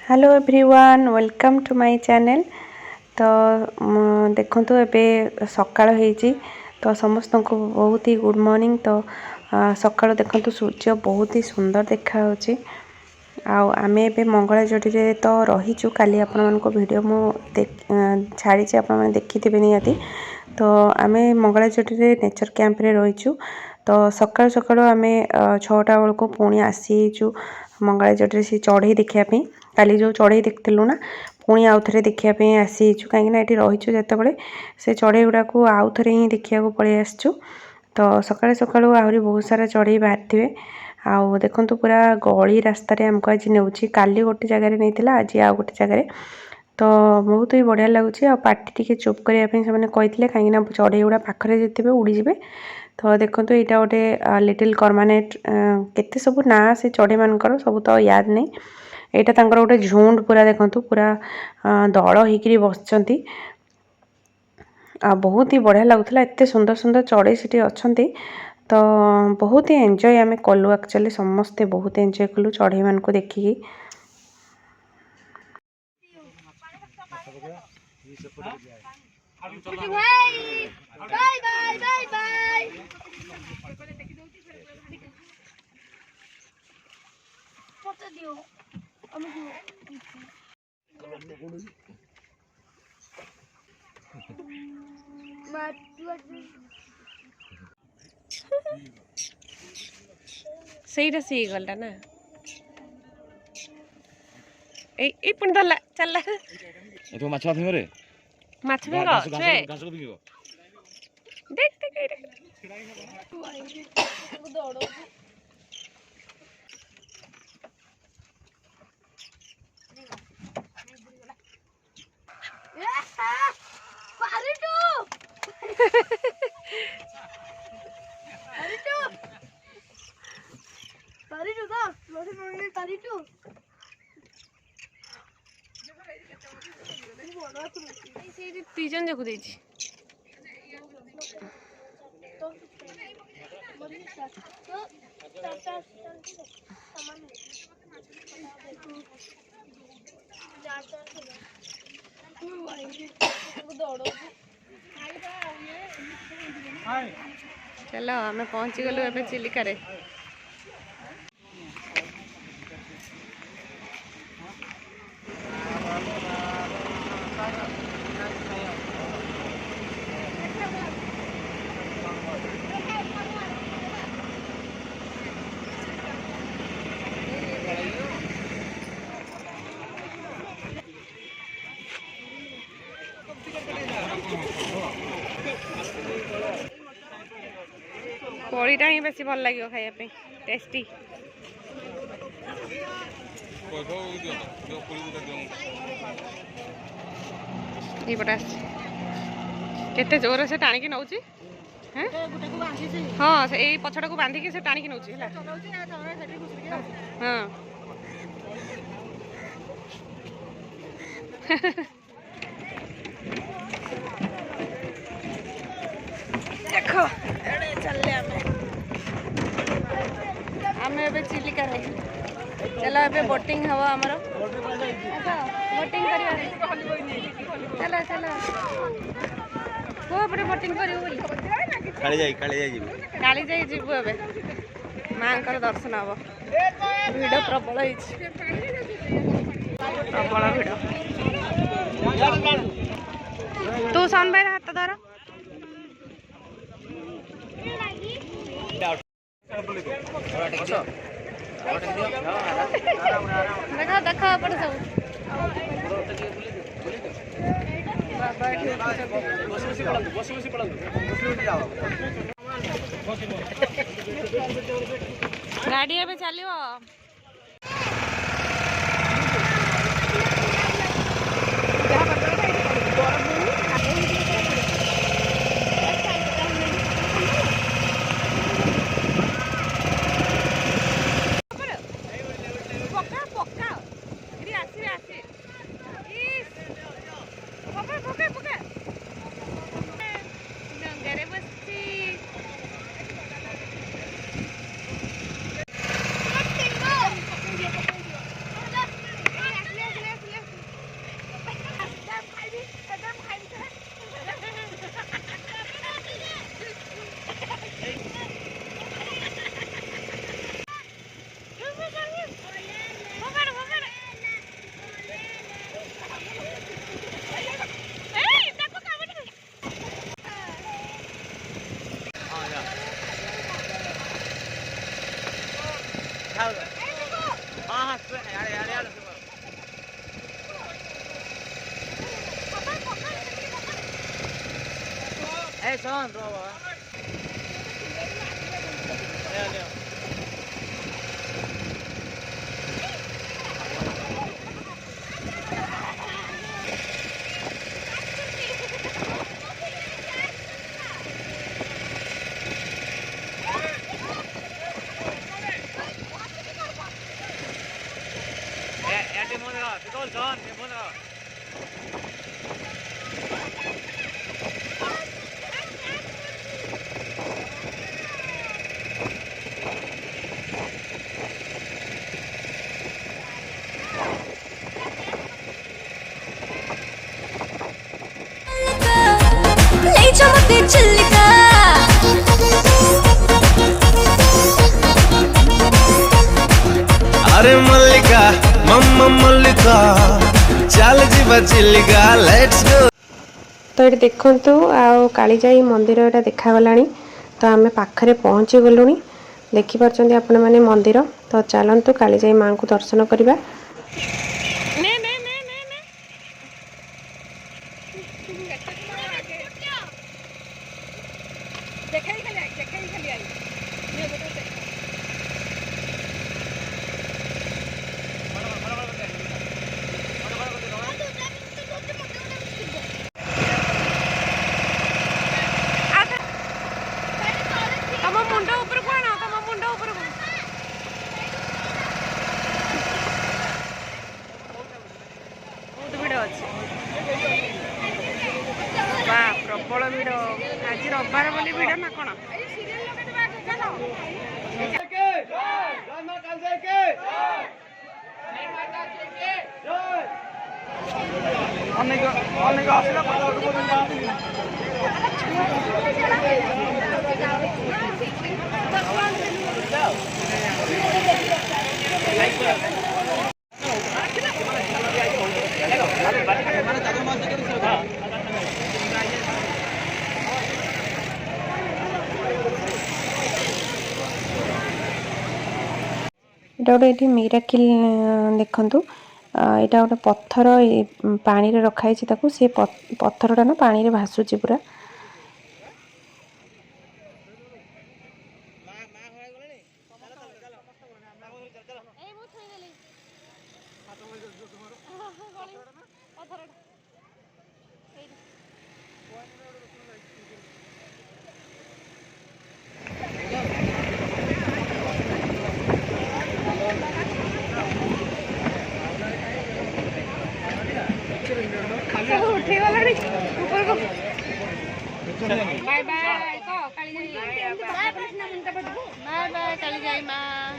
Hello everyone welcome to my channel. तो देखंतु एबे सकाळ होईची तो समस्त को बहुत ही गुड मॉर्निंग। तो सकाळ देखंतु सूर्य बहुत ही सुंदर देखा होची। आमे एबे मंगलाजोड़ी रे तो रहीचु काली आपण मन को वीडियो मु छाड़ी छी आपण मन देखिथिबे नियाती। तो आमे मंगलाजोड़ी रे नेचर कैंप रे रहीचु। तो सकाळ सकाळ आमे 6टा बेल को पुणी आसीचु मंगलाजोड़ी से चढ़ई देखिया पे। काली जो चढ़ई देखिलु ना पुणी आउ थे देखिया पे आसीचु कहीं ना ये रहीचु जेतेबेले से चढ़ई गुड़ा को आउ थे ही देखिया को पळेई आसचु। तो सकाळ सकाळ आहरी बहुत सारा चढ़ई बाहर थे। आउ देखंतु पूरा गली रास्ता रे हमको आज नेउची काली गोटे जगह रे नेतिला आज आ गोटे जगह रे। तो बहुत ही बढ़िया लगुच आ पार्टी टिके चुप करने से कहते कहीं चढ़ई गुड़ा पाखे जिते उड़ी जाए। तो देखो यहाँ गोटे लिटिल करमानेट केते सब ना से चढ़ई मानकर सब तो याद नहीं। यहाँ तांकर गोटे झुंड पूरा देखंतु पूरा दल होकर बसचंती। बहुत ही बढ़िया लगुला एत सुंदर सुंदर चढ़ई से अच्छी। तो बहुत ही एंजॉय आम कलु एक्चुअली समस्ते बहुत एंजॉय कलु चढ़ई मान को देखिकी। ସେଇଟା ସି ଗଲଟା ନା ଏଇ ପୁଣି ଧରଲା ଚାଲଲା ତୁ ମାଛ ଫିଙ୍ଗରେ ମାଛ ଫିଙ୍ଗ ଛୁଏ ଘାସ ଫିଙ୍ଗିବ देख देख ଏଇଟା पिजन देखु देछि चलो आम पहुँची गलु एबे चिलिका रे। कोड़ीटा ही बेसी भल लगे खाइबा टेस्टी। केते जोर से टाणिकी नौ हाँ से पछड़ा को बांधिकी से टाणिकी नौ हाँ देखो चल आम ए चिलिका रे चलो ए बोटिंग हम आमर बोटिंग चलो चलो कोपरे बोटिंग काली जाई जीवु ए माँ दर्शन हम भिड़ प्रबल प्रबल भिड़। तू सन भाई हाथ धर देखा देखा पड़े सब गाड़ी एबे चलियो अरे मल्लिका मम्मा मल्लिका चल जीवा चिल्लिका लेट्स गो। तो ये देखु आउ कालीजाई मंदिर यहाँ देखागला। तो आम पाखे पहुँची गलुणी देखिपुं आपण मैंने मंदिर। तो चलतु कालीजाई माँ को दर्शन करवा। प्रबल भिड़ आज रविवार बोली भिड़ ना कौन गोटे मिराकिल देखु यहाँ गोटे पत्थर पानी रे रखाई सी पत्थरटा ना पानी रे भासुची पूरा। बाय बाय कालीजाई माँ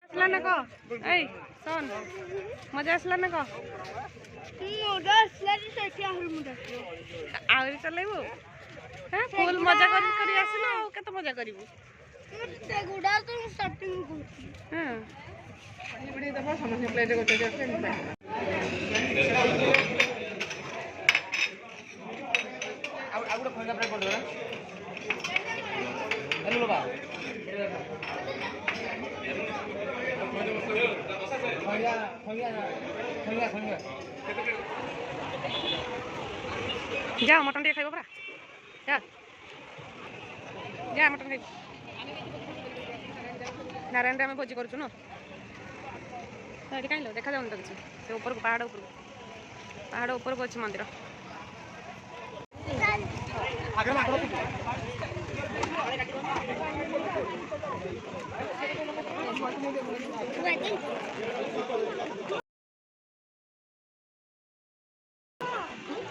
आसला ना को ए सोन मजा आसला ना को आहरी चलेबू हाँ फुल मजा कर आसना केते मजा करिवु हाँ जा मटन टे खाइबो परा जा मटन खाइबो नारायण रे आम भोजी करूँ न तो कहीं लो देखा जाऊन तो किसी से ऊपर को पहाड़ ऊपर को अच्छी मंदिर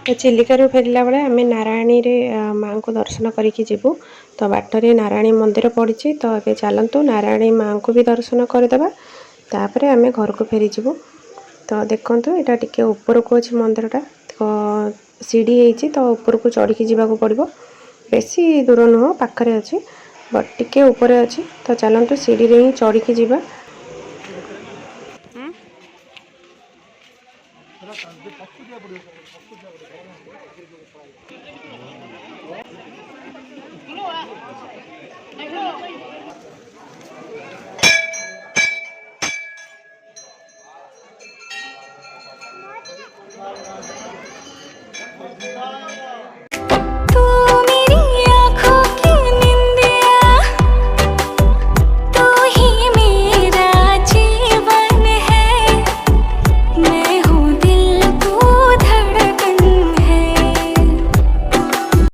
तो चिलिकार फेरला बेले आम नारायणी रे माँ को दर्शन करके जीवु। तो बाटरे नारायणी मंदिर पड़ी तो ये चलतु नारायणी माँ को भी दर्शन करदे तापर आम घर को फेरी जीवु। तो देखु यहाँ टे ऊपर को अच्छी मंदिरटा तो सीढ़ी होती तो ऊपर को चढ़ी जावाक पड़ो बेसी दूर नुह पाखरे अच्छी बट टिके ऊपर अच्छी। तो चलतु सीढ़ी रे ही चढ़ी जावा।